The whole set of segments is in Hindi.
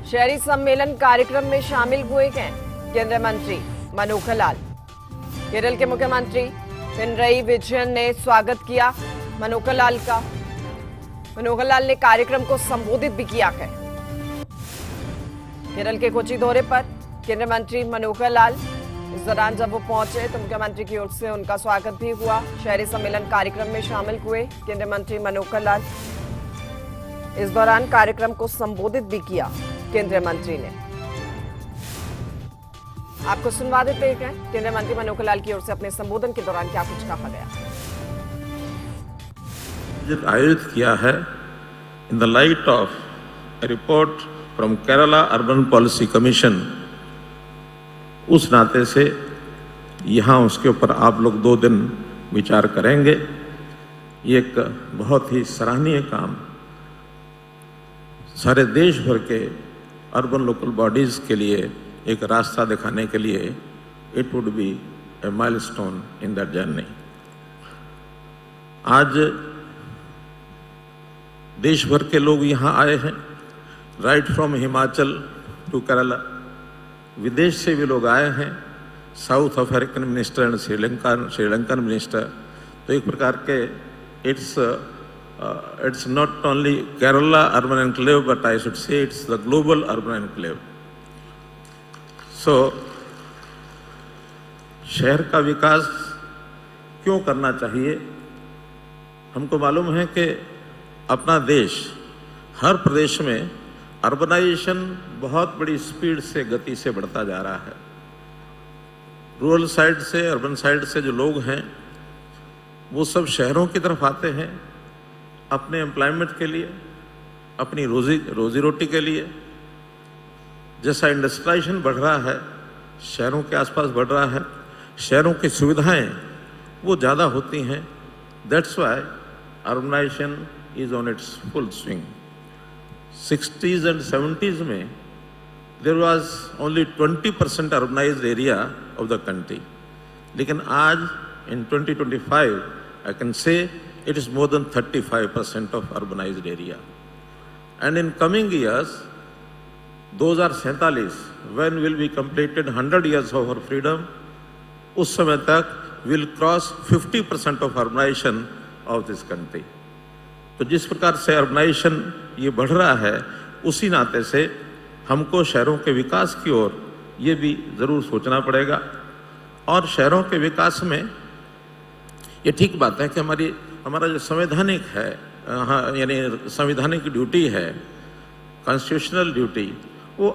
शहरी सम्मेलन कार्यक्रम में शामिल हुए हैं केंद्रीय मंत्री मनोहर लाल। केरल के मुख्यमंत्री पिनरई विजयन ने स्वागत किया मनोहर लाल का। मनोहर लाल ने कार्यक्रम को संबोधित भी किया है। केरल के कोची दौरे पर केंद्रीय मंत्री मनोहर लाल, इस दौरान जब वो पहुंचे तो मुख्यमंत्री की ओर से उनका स्वागत भी हुआ। शहरी सम्मेलन कार्यक्रम में शामिल हुए केंद्रीय मंत्री मनोहर लाल। इस दौरान कार्यक्रम को संबोधित भी किया केंद्रीय मंत्री ने। आपको सुनवा देते हैं केंद्रीय मंत्री मनोहर लाल की ओर से अपने संबोधन के दौरान क्या कुछ कहा गया। आयोजित किया है in the light of A report from Kerala urban policy commission, उस नाते से यहाँ उसके ऊपर आप लोग 2 दिन विचार करेंगे। ये एक बहुत ही सराहनीय काम सारे देश भर के अर्बन लोकल बॉडीज के लिए एक रास्ता दिखाने के लिए it would be a milestone in that journey. आज देश भर के लोग यहाँ आए हैं, right from Himachal to Kerala. विदेश से भी लोग आए हैं, South African minister and Sri Lankan minister. तो एक प्रकार के it's not only Kerala urban enclave, but I should say it's the global urban enclave. So, शहर का विकास क्यों करना चाहिए? हमको मालूम है कि अपना देश हर प्रदेश में अर्बनाइजेशन बहुत बड़ी स्पीड से, गति से बढ़ता जा रहा है। रूरल साइड से, अर्बन साइड से जो लोग हैं वो सब शहरों की तरफ आते हैं अपने एम्प्लॉयमेंट के लिए, अपनी रोजी रोटी के लिए। जैसा इंडस्ट्रियलाइजेशन बढ़ रहा है, शहरों के आसपास बढ़ रहा है, शहरों की सुविधाएं वो ज़्यादा होती हैं। That's why urbanization is on its full swing. 60s and 70s में there was only 20% urbanized area of the country, लेकिन आज in 2025 I can say it is more than 35% of urbanized area. And in coming years, 2047, when will be completed 100 years of our freedom, उस समय तक will cross 50% of urbanization of this country. तो जिस प्रकार से अर्बनाइजेशन ये बढ़ रहा है, उसी नाते से हमको शहरों के विकास की ओर ये भी ज़रूर सोचना पड़ेगा। और शहरों के विकास में ये ठीक बात है कि हमारा जो संवैधानिक है, यानी संवैधानिक ड्यूटी है, कॉन्स्टिट्यूशनल ड्यूटी, वो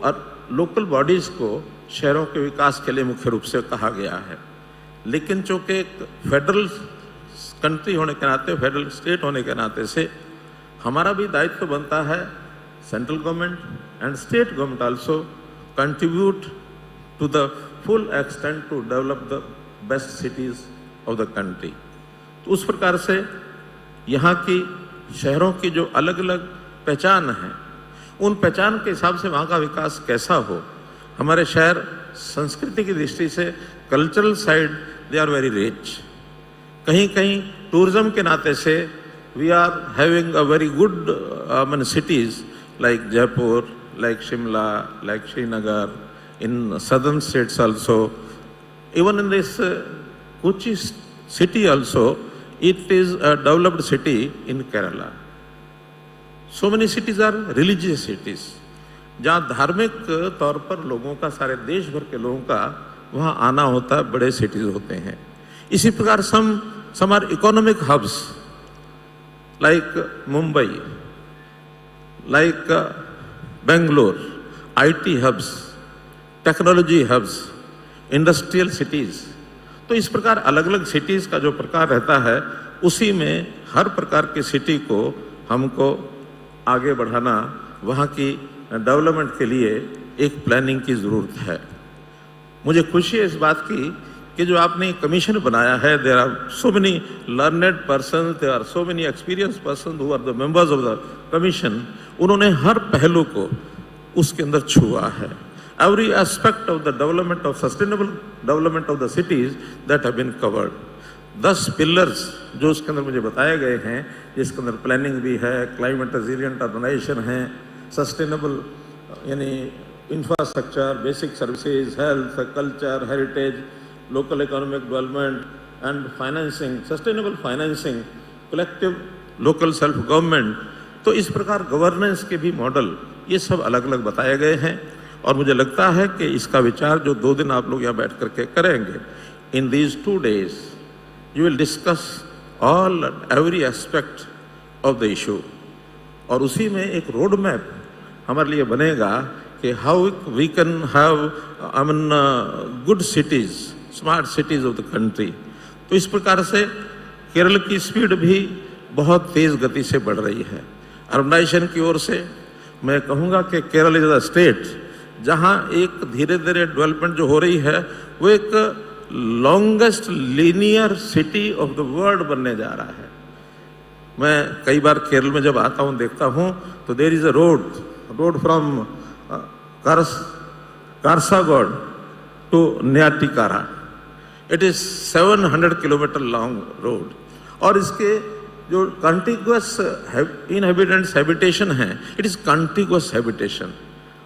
लोकल बॉडीज़ को शहरों के विकास के लिए मुख्य रूप से कहा गया है। लेकिन चूँकि एक फेडरल कंट्री होने के नाते, फेडरल स्टेट होने के नाते से हमारा भी दायित्व बनता है, central government and state government also contribute to the full extent to develop the best cities of the country. तो उस प्रकार से यहाँ की शहरों की जो अलग अलग पहचान है, उन पहचान के हिसाब से वहाँ का विकास कैसा हो। हमारे शहर संस्कृति की दृष्टि से, cultural side they are very rich. कहीं कहीं टूरिज्म के नाते से we are having a very good cities like Jaipur, like Shimla, like Srinagar, in southern states also, even in this Kochi city also, it is a developed city in Kerala. So many cities are religious cities, जहाँ धार्मिक तौर पर लोगों का, सारे देश भर के लोगों का वहाँ आना होता है, बड़े सिटीज होते हैं। इसी प्रकार some are economic hubs like Mumbai, like Bangalore, IT hubs, technology hubs, industrial cities। तो इस प्रकार अलग अलग सिटीज़ का जो प्रकार रहता है, उसी में हर प्रकार की सिटी को हमको आगे बढ़ाना, वहाँ की डेवलपमेंट के लिए एक प्लानिंग की ज़रूरत है। मुझे खुशी है इस बात की कि जो आपने कमीशन बनाया है, there are so many learned person, there are so many experience person who are the members of the commission. उन्होंने हर पहलू को उसके अंदर छुआ है। Every aspect of the development of sustainable development of the cities that have been covered. 10 pillars जो उसके अंदर मुझे बताए गए हैं, जिसके अंदर प्लानिंग भी है, क्लाइमेट रेजिलिएंट अर्बनाइजेशन है, सस्टेनेबल यानी infrastructure, basic services, health, culture, heritage, local economic development and financing, sustainable financing, collective local self government. तो इस प्रकार गवर्नेंस के भी मॉडल ये सब अलग अलग बताए गए हैं और मुझे लगता है कि इसका विचार जो 2 दिन आप लोग यहाँ बैठ करके करेंगे, in these 2 days you will discuss all every aspect of the issue और उसी में एक रोड मैप हमारे लिए बनेगा कि how we can have good cities, smart cities of the country. तो इस प्रकार से केरल की स्पीड भी बहुत तेज गति से बढ़ रही है। अर्बनाइजेशन की ओर से मैं कहूँगा कि केरल इज द स्टेट जहाँ एक धीरे धीरे डेवलपमेंट जो हो रही है वो एक longest linear city of the world बनने जा रहा है। मैं कई बार केरल में जब आता हूँ देखता हूँ तो there is a road from Kasaragod to Neyyattinkara. It is 700 kilometre long road और इसके जो कंटिग्यूअस इनहेबिटेंट्स हैबिटेशन है, इट इज कंटिग्यूअस हैबिटेशन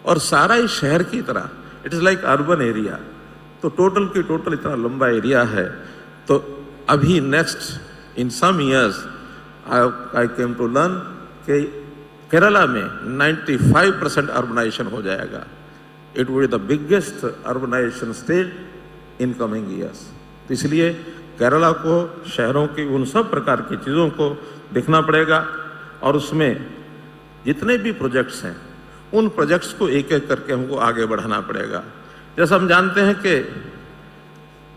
और सारा ही शहर की तरह, it is like urban area. तो टोटल की टोटल इतना लंबा एरिया है। तो अभी next in some years I came to learn कि केरला में 95% अर्बनाइजेशन हो जाएगा। It would be the biggest urbanisation state in coming years. तो इसलिए केरला को शहरों की उन सब प्रकार की चीज़ों को देखना पड़ेगा और उसमें जितने भी प्रोजेक्ट्स हैं उन प्रोजेक्ट्स को एक एक करके हमको आगे बढ़ाना पड़ेगा। जैसा हम जानते हैं कि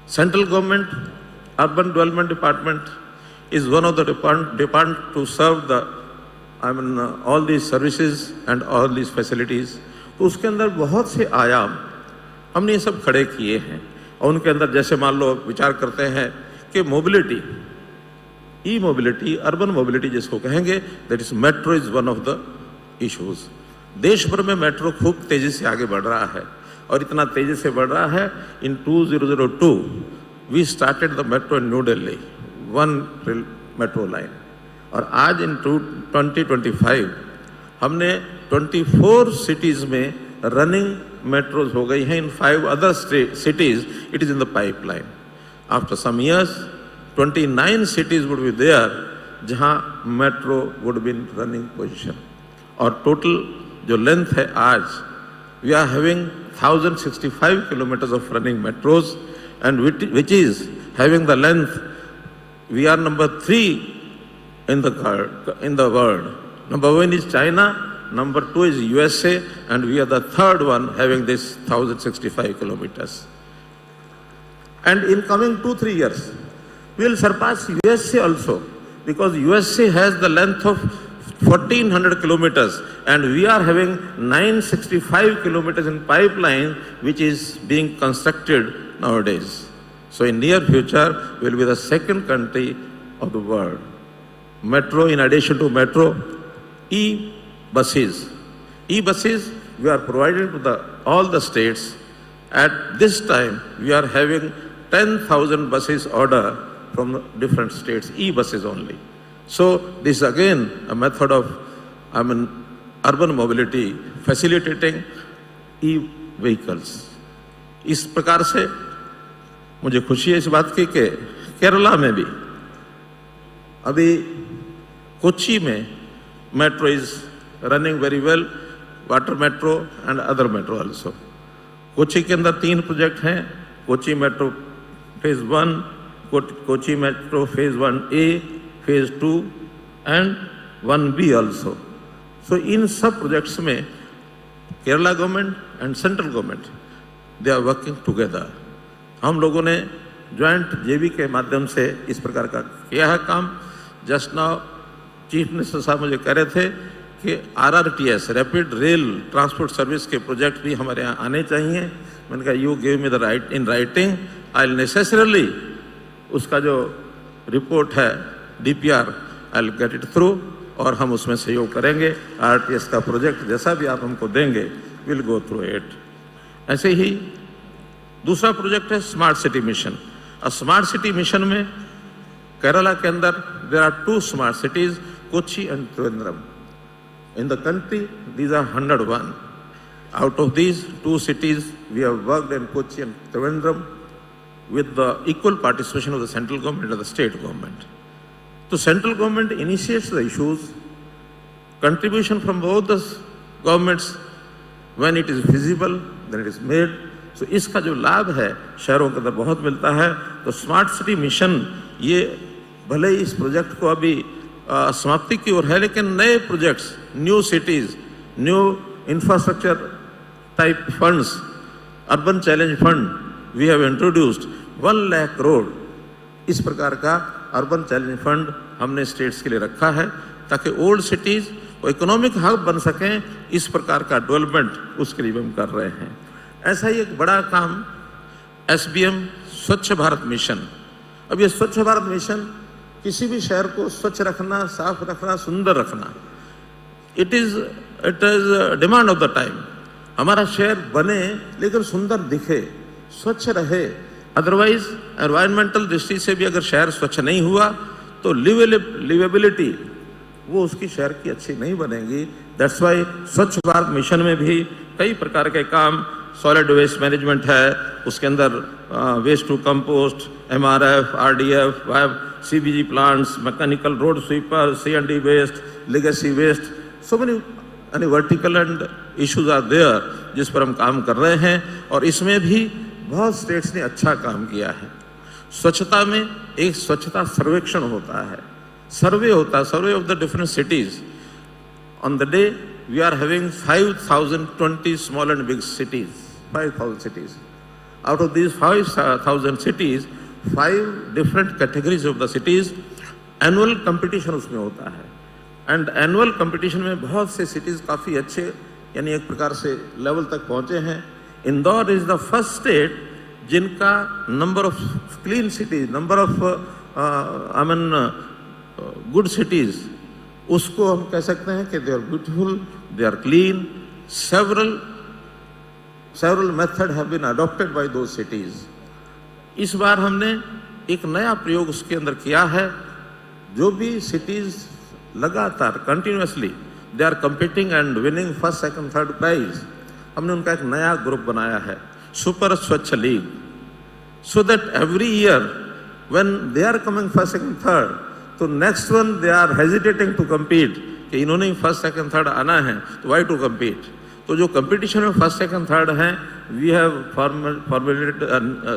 central government urban development department is one of the department to serve the all these services and all these facilities. तो उसके अंदर बहुत से आयाम हमने ये सब खड़े किए हैं और उनके अंदर जैसे मान लो विचार करते हैं कि मोबिलिटी, ई मोबिलिटी, अर्बन मोबिलिटी जिसको कहेंगे, that is metro is one of the issues. देश भर में मेट्रो खूब तेजी से आगे बढ़ रहा है और इतना तेजी से बढ़ रहा है। In 2002 we started the metro in New Delhi, 1 metro line और आज इन 2025 हमने 24 सिटीज में रनिंग मेट्रोज हो गई हैं। इन 5 other cities it is in the pipeline. After some years 29 cities would be there जहाँ metro would be in running position और टोटल जो लेंथ है आज we are having 1065 kilometers of running metros and which is having the length, we are number 3 in the world. Number 1 is China, number 2 is USA, and we are the 3rd one having this 1065 kilometers. And in coming 2-3 years, we will surpass USA also, because USA has the length of 1400 kilometers and we are having 965 kilometers in pipeline which is being constructed nowadays. So in near future, we will be the 2nd country of the world. Metro, in addition to metro, e-buses. E-buses we are providing to all the states. At this time, we are having 10,000 buses order from different states, e-buses only. So this is again a method of urban mobility, facilitating e-vehicles. इस प्रकार से मुझे खुशी है इस बात की कि केरला में भी अभी कोच्चि में metro is running very well, water metro and other metro also. Kochi के अंदर 3 प्रोजेक्ट हैं, Kochi metro phase 1, Kochi metro phase 1A, phase 2 and 1B also. So इन सब प्रोजेक्ट्स में Kerala government and central government they are working together. हम लोगों ने ज्वाइंट जेबी के माध्यम से इस प्रकार का किया है काम। जस्ट नाउ चीफ मिनिस्टर साहब मुझे कह रहे थे कि RRTS, rapid rail transport service के प्रोजेक्ट भी हमारे यहाँ आने चाहिए। मैंने कहा you give me the right in writing, I will necessarily उसका जो रिपोर्ट है DPR I will get it through और हम उसमें सहयोग करेंगे। RRTS का प्रोजेक्ट जैसा भी आप हमको देंगे विल गो थ्रू इट। ऐसे ही दूसरा प्रोजेक्ट है स्मार्ट सिटी मिशन। और स्मार्ट सिटी मिशन में केरला के अंदर there are 2 smart cities, Kochi and Trivandrum. In the country, these are 101. Out of these 2 cities, we have worked in Kochi and Trivandrum with the equal participation of the central government and the state government. So central government initiates the issues, contribution from both the governments, when it is feasible, then it is made. So इसका जो लाभ है शहरों के अंदर बहुत मिलता है। तो स्मार्ट सिटी मिशन ये भले ही इस प्रोजेक्ट को अभी समाप्ति की ओर है, लेकिन नए projects, new cities, new infrastructure type funds, urban challenge fund we have introduced 1 lakh crore, इस प्रकार का अर्बन चैलेंज फंड हमने स्टेट्स के लिए रखा है ताकि ओल्ड सिटीज इकोनॉमिक हब बन सकें। इस प्रकार का डेवलपमेंट उसके लिए हम कर रहे हैं। ऐसा ही एक बड़ा काम SBM स्वच्छ भारत मिशन। अब ये स्वच्छ भारत मिशन किसी भी शहर को स्वच्छ रखना, साफ रखना, सुंदर रखना, it is demand of the time. हमारा शहर बने लेकिन सुंदर दिखे, स्वच्छ रहे। अदरवाइज एनवायरमेंटल दृष्टि से भी अगर शहर स्वच्छ नहीं हुआ तो लिवेबिलिटी वो उसकी शहर की अच्छी नहीं बनेगी। दैट्स वाई स्वच्छ भारत मिशन में भी कई प्रकार के काम, सॉलिड वेस्ट मैनेजमेंट है, उसके अंदर waste to compost, MRF, RDF, CBG plants, mechanical road sweeper, C&D waste, legacy waste, so many vertical and issues are there जिस पर हम काम कर रहे हैं। और इसमें भी बहुत स्टेट्स ने अच्छा काम किया है। स्वच्छता में एक स्वच्छता सर्वेक्षण होता है, सर्वे होता है, survey of the different cities. On the day we are having 5020 small and big cities, 5000 cities. Out of these 5,000 cities, 5 different categories of the cities, annual competition उसमें होता है। And annual competition में बहुत से cities काफ़ी अच्छे, यानी एक प्रकार से लेवल तक पहुँचे हैं। Indore is the first state जिनका number of clean cities, number of good cities, उसको हम कह सकते हैं कि they are beautiful, they are clean, several methods have been adopted by those cities. इस बार हमने एक नया प्रयोग उसके अंदर किया है। जो भी cities लगातार continuously they are competing and winning first, second, third prize, हमने उनका एक नया ग्रुप बनाया है, सुपर स्वच्छ league, so that every year when they are coming first, second, third, तो next one they are hesitating to compete कि इन्होंने फर्स्ट, सेकंड, थर्ड आना है तो why to compete। तो जो कंपटीशन में फर्स्ट, सेकंड, थर्ड हैं, we have formulated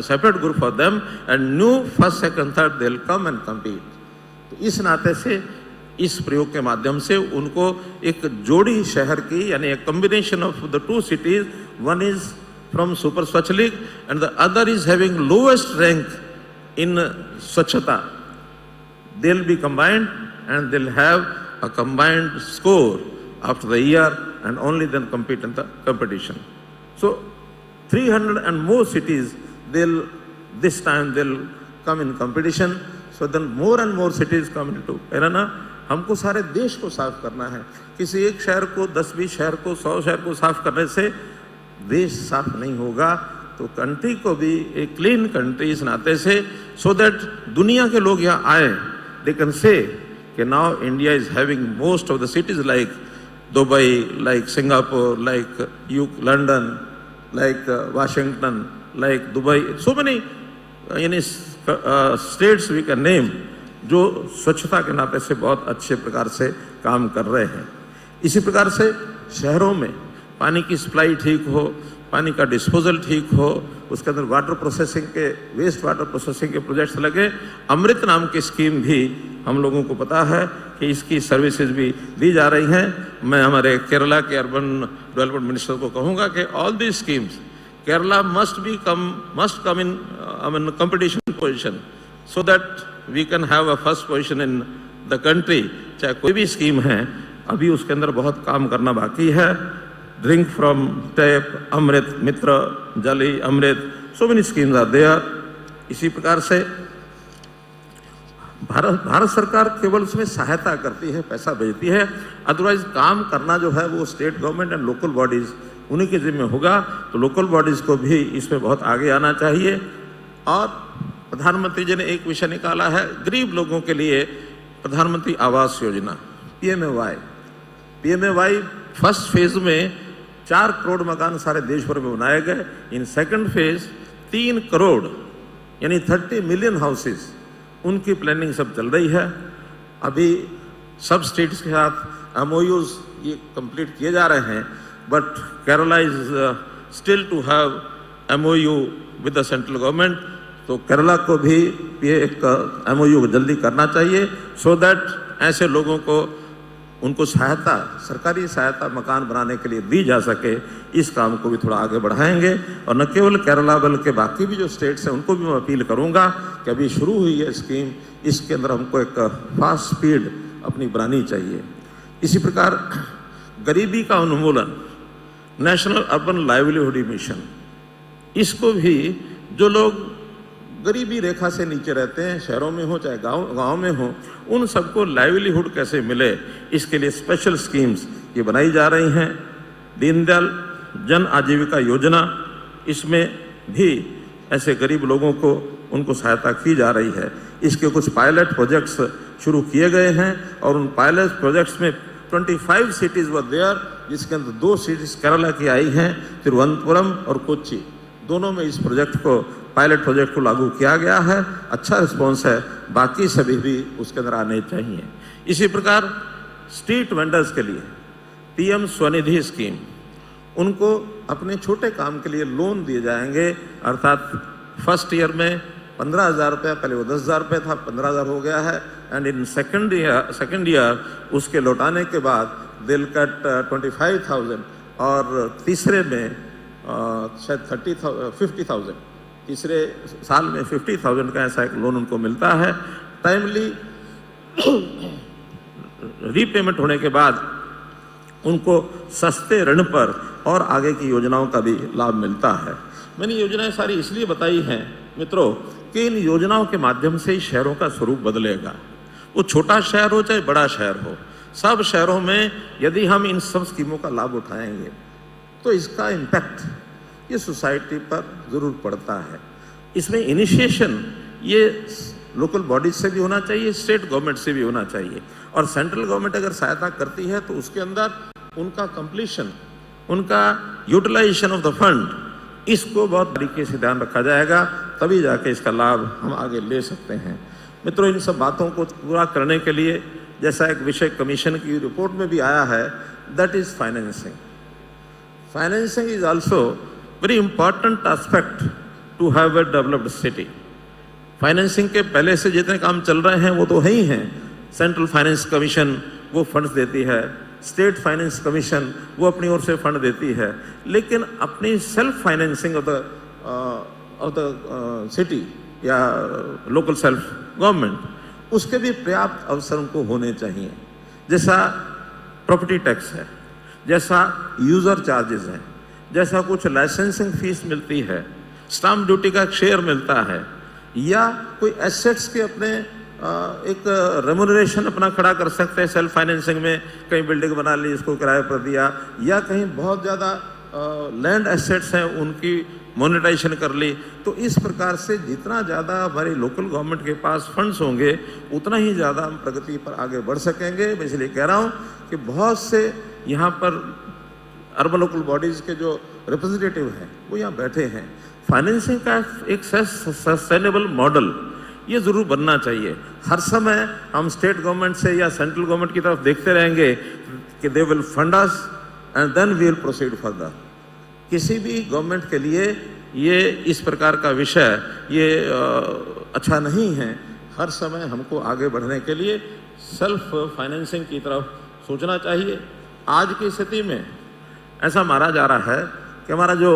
separate group for them and new first, second, third they will come and compete. तो इस नाते से इस प्रयोग के माध्यम से उनको एक जोड़ी शहर की, यानी एक combination of the 2 cities, one is from super स्वच्छ league and the other is having lowest rank in स्वच्छता, they'll be combined and they'll have a combined score after the year and only then compete in the competition. So 300 and more cities, this time they'll come in competition. So then more and more cities come into arena. हमको सारे देश को साफ करना है। किसी एक शहर को, 10-20 शहर को, 100 शहर को साफ करने से देश साफ नहीं होगा। तो कंट्री को भी एक क्लीन कंट्री इस नाते से, so that दुनिया के लोग यहाँ आए, they can say कि now India is having most of the cities like Dubai, like Singapore, like London, like Washington, like Dubai, so many states we can name जो स्वच्छता के नाते से बहुत अच्छे प्रकार से काम कर रहे हैं। इसी प्रकार से शहरों में पानी की सप्लाई ठीक हो, पानी का डिस्पोजल ठीक हो, उसके अंदर वाटर प्रोसेसिंग के, वेस्ट वाटर प्रोसेसिंग के प्रोजेक्ट्स लगे। अमृत नाम की स्कीम भी हम लोगों को पता है कि इसकी सर्विसेज भी दी जा रही हैं। मैं हमारे केरला के अर्बन डेवलपमेंट मिनिस्टर को कहूँगा कि all the schemes Kerala must come in competition position so that we can have a first position in the country. चाहे कोई भी स्कीम है, अभी उसके अंदर बहुत काम करना बाकी है। Drink from tap, Amrit Mitra, जली Amrit, so many schemes are there. इसी प्रकार से भारत सरकार केवल उसमें सहायता करती है, पैसा भेजती है, अदरवाइज काम करना जो है वो state government and local bodies उन्हीं के जिम्मे होगा। तो लोकल बॉडीज को भी इसमें बहुत आगे आना चाहिए। और प्रधानमंत्री जी ने एक विषय निकाला है गरीब लोगों के लिए, प्रधानमंत्री Awas Yojana PMAY first phase में 4 करोड़ मकान सारे देश भर में बनाए गए। इन सेकंड फेज 3 करोड़ यानी 30 मिलियन हाउसेस, उनकी प्लानिंग सब चल रही है। अभी सब स्टेट्स के साथ MOUs ये कंप्लीट किए जा रहे हैं, but Kerala is still to have MOU with the central government. तो केरला को भी ये एक MOU जल्दी करना चाहिए, सो दैट ऐसे लोगों को उनको सहायता, सरकारी सहायता मकान बनाने के लिए दी जा सके। इस काम को भी थोड़ा आगे बढ़ाएंगे। और न केवल केरला बल्कि बाकी भी जो स्टेट्स हैं उनको भी मैं अपील करूंगा कि अभी शुरू हुई है स्कीम, इसके अंदर हमको एक फास्ट स्पीड अपनी बनानी चाहिए। इसी प्रकार गरीबी का उन्मूलन, नेशनल अर्बन लाइवलीहुड मिशन, इसको भी जो लोग गरीबी रेखा से नीचे रहते हैं, शहरों में हो चाहे गांव में हो, उन सबको लाइवलीहुड कैसे मिले, इसके लिए स्पेशल स्कीम्स ये बनाई जा रही हैं। दीनदयाल जन आजीविका योजना, इसमें भी ऐसे गरीब लोगों को उनको सहायता की जा रही है। इसके कुछ पायलट प्रोजेक्ट्स शुरू किए गए हैं और उन पायलट प्रोजेक्ट्स में 25 सिटीज वर देयर, जिसके अंदर 2 सिटीज केरला की आई हैं, तिरुवनंतपुरम और कोच्चि, दोनों में इस प्रोजेक्ट को, पायलट प्रोजेक्ट को लागू किया गया है। अच्छा रिस्पॉन्स है, बाकी सभी भी उसके अंदर आने चाहिए। इसी प्रकार स्ट्रीट वेंडर्स के लिए PM स्वनिधि स्कीम, उनको अपने छोटे काम के लिए लोन दिए जाएंगे। अर्थात फर्स्ट ईयर में 15,000 रुपये, पहले वो 10,000 रुपये था, 15,000 हो गया है। एंड इन सेकेंड ईयर उसके लौटाने के बाद दिल कट 25,000 और तीसरे में शायद 50,000, तीसरे साल में 50,000 का ऐसा एक लोन उनको मिलता है। टाइमली रीपेमेंट होने के बाद उनको सस्ते ऋण पर और आगे की योजनाओं का भी लाभ मिलता है। मैंने योजनाएं सारी इसलिए बताई हैं मित्रों कि इन योजनाओं के माध्यम से ही शहरों का स्वरूप बदलेगा। वो छोटा शहर हो चाहे बड़ा शहर हो, सब शहरों में यदि हम इन सब स्कीमों का लाभ उठाएंगे तो इसका इम्पैक्ट ये सोसाइटी पर जरूर पड़ता है। इसमें इनिशिएशन ये लोकल बॉडीज से भी होना चाहिए, स्टेट गवर्नमेंट से भी होना चाहिए। और सेंट्रल गवर्नमेंट अगर सहायता करती है तो उसके अंदर उनका कंप्लीशन, उनका यूटिलाइजेशन ऑफ द फंड, इसको बहुत तरीके से ध्यान रखा जाएगा, तभी जाके इसका लाभ हम आगे ले सकते हैं। मित्रों, इन सब बातों को पूरा करने के लिए जैसा एक विषय कमीशन की रिपोर्ट में भी आया है, that is financing. Financing is also very important aspect to have a developed city. Financing के पहले से जितने काम चल रहे हैं वो तो है ही हैं। सेंट्रल फाइनेंस कमीशन वो फंड्स देती है, स्टेट फाइनेंस कमीशन वो अपनी ओर से फंड देती है, लेकिन अपनी self financing of the city या लोकल सेल्फ गवर्नमेंट, उसके भी पर्याप्त अवसर उनको होने चाहिए। जैसा प्रॉपर्टी टैक्स है, जैसा यूजर चार्जेस हैं, जैसा कुछ लाइसेंसिंग फीस मिलती है, स्टाम्प ड्यूटी का शेयर मिलता है, या कोई एसेट्स के अपने एक रेम्यूनरेशन अपना खड़ा कर सकते हैं सेल्फ फाइनेंसिंग में। कहीं बिल्डिंग बना ली, इसको किराए पर दिया, या कहीं बहुत ज़्यादा लैंड एसेट्स हैं उनकी मोनेटाइजेशन कर ली। तो इस प्रकार से जितना ज़्यादा हमारी लोकल गवर्नमेंट के पास फंड्स होंगे उतना ही ज़्यादा हम प्रगति पर आगे बढ़ सकेंगे। मैं इसलिए कह रहा हूँ कि बहुत से यहाँ पर अर्बन लोकल बॉडीज़ के जो रिप्रेजेंटेटिव हैं वो यहाँ बैठे हैं। फाइनेंसिंग का एक सस्टेनेबल मॉडल ये ज़रूर बनना चाहिए। हर समय हम स्टेट गवर्नमेंट से या सेंट्रल गवर्नमेंट की तरफ देखते रहेंगे कि they will fund us and then we will proceed further. किसी भी गवर्नमेंट के लिए ये इस प्रकार का विषय ये अच्छा नहीं है। हर समय हमको आगे बढ़ने के लिए सेल्फ फाइनेंसिंग की तरफ सोचना चाहिए। आज की स्थिति में ऐसा माना जा रहा है कि हमारा जो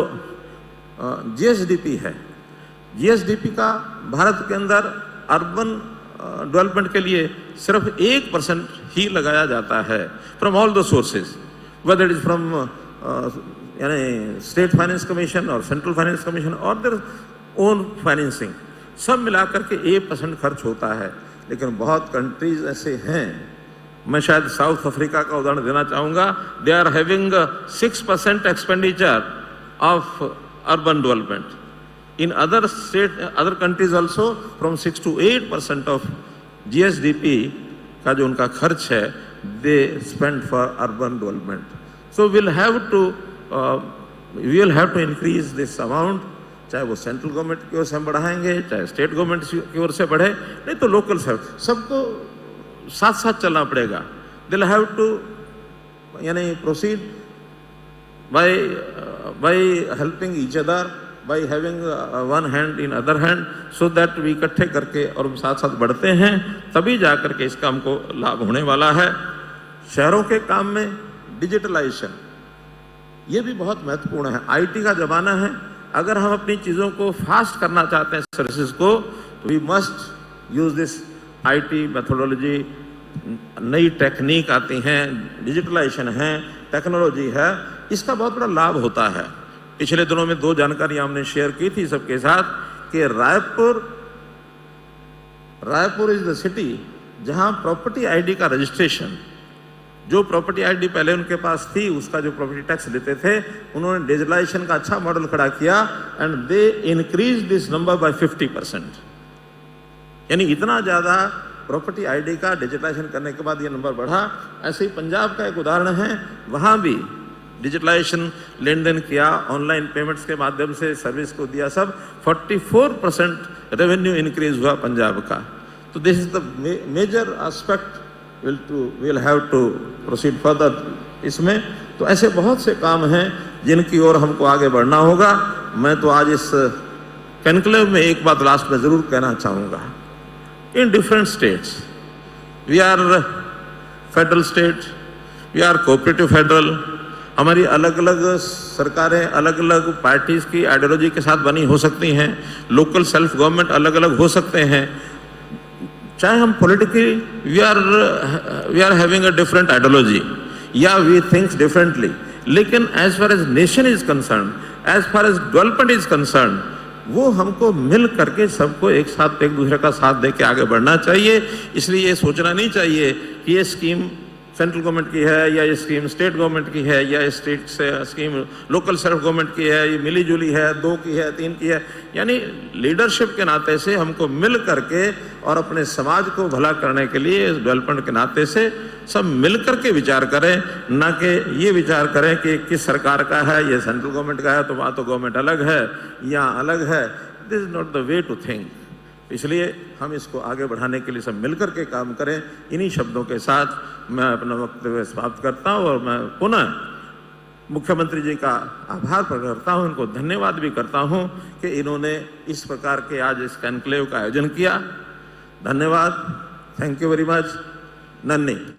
GSDP है, GSDP का भारत के अंदर अर्बन डेवलपमेंट के लिए सिर्फ 1% ही लगाया जाता है from all the sources, whether it is from यानी स्टेट फाइनेंस कमीशन और सेंट्रल फाइनेंस कमीशन और देयर ओन फाइनेंसिंग, सब मिलाकर के 1% खर्च होता है। लेकिन बहुत कंट्रीज ऐसे हैं, मैं शायद साउथ अफ्रीका का उदाहरण देना चाहूँगा, they are having 6% expenditure of urban development. In other countries also from 6 to 8% of GSDP का जो उनका खर्च है they spend for urban development. So we'll have to we will have to increase this amount, चाहे वो सेंट्रल गवर्नमेंट की ओर से हम बढ़ाएंगे, चाहे स्टेट गवर्नमेंट की ओर से बढ़े, नहीं तो लोकल से, सबको साथ साथ चलना पड़ेगा। दे हैव टू यानी proceed by helping each other, by having one hand in other hand, so that we इकट्ठे करके और साथ साथ बढ़ते हैं, तभी जा करके इस काम को लाभ होने वाला है। शहरों के काम में डिजिटलाइजेशन ये भी बहुत महत्वपूर्ण है। आईटी का जमाना है, अगर हम अपनी चीज़ों को फास्ट करना चाहते हैं सर्विसेज को, तो we must use this IT methodology. नई टेक्निक आती हैं, डिजिटलाइजेशन है, टेक्नोलॉजी है, इसका बहुत बड़ा लाभ होता है। पिछले दिनों में 2 जानकारी हमने शेयर की थी सबके साथ कि रायपुर इज द सिटी जहां प्रॉपर्टी आईडी का रजिस्ट्रेशन, जो प्रॉपर्टी आईडी पहले उनके पास थी, उसका जो प्रॉपर्टी टैक्स लेते थे, उन्होंने डिजिटलाइजेशन का अच्छा मॉडल खड़ा किया and they increase this number by 50%। यानी इतना ज्यादा प्रॉपर्टी आईडी का डिजिटलाइजेशन करने के बाद ये नंबर बढ़ा। ऐसे ही पंजाब का एक उदाहरण है, वहां भी डिजिटलाइजेशन लेन देन किया, ऑनलाइन पेमेंट्स के माध्यम से सर्विस को दिया, सब 44% रेवेन्यू इंक्रीज हुआ पंजाब का। तो this is the major aspect will have to proceed further इसमें। तो ऐसे बहुत से काम हैं जिनकी ओर हमको आगे बढ़ना होगा। मैं तो आज इस कॉन्क्लेव में एक बात लास्ट में जरूर कहना चाहूँगा। In different states, we are federal state, we are cooperative federal। हमारी अलग अलग सरकारें अलग अलग पार्टीज की आइडियोलॉजी के साथ बनी हो सकती हैं, लोकल सेल्फ गवर्नमेंट अलग अलग हो सकते हैं, चाहे हम politically we are having a different ideology या वी थिंक डिफरेंटली, लेकिन as far as nation is concern, as far as development is concern, वो हमको मिल करके सबको एक साथ एक दूसरे का साथ दे के आगे बढ़ना चाहिए। इसलिए ये सोचना नहीं चाहिए कि ये स्कीम सेंट्रल गवर्नमेंट की है या ये स्कीम स्टेट गवर्नमेंट की है या स्टेट से स्कीम लोकल सेल्फ गवर्नमेंट की है, ये मिली जुली है, 2 की है, 3 की है। यानी लीडरशिप के नाते से हमको मिल करके और अपने समाज को भला करने के लिए डेवलपमेंट के नाते से सब मिल करके विचार करें, ना कि ये विचार करें कि किस सरकार का है, ये सेंट्रल गवर्नमेंट का है तो वहाँ तो गवर्नमेंट अलग है, यहाँ अलग है। This is not the way to think. इसलिए हम इसको आगे बढ़ाने के लिए सब मिलकर के काम करें। इन्हीं शब्दों के साथ मैं अपना वक्तव्य समाप्त करता हूँ और मैं पुनः मुख्यमंत्री जी का आभार प्रकट करता हूँ, इनको धन्यवाद भी करता हूँ कि इन्होंने इस प्रकार के आज इस कॉन्क्लेव का आयोजन किया। धन्यवाद, थैंक यू वेरी मच, नन्नी।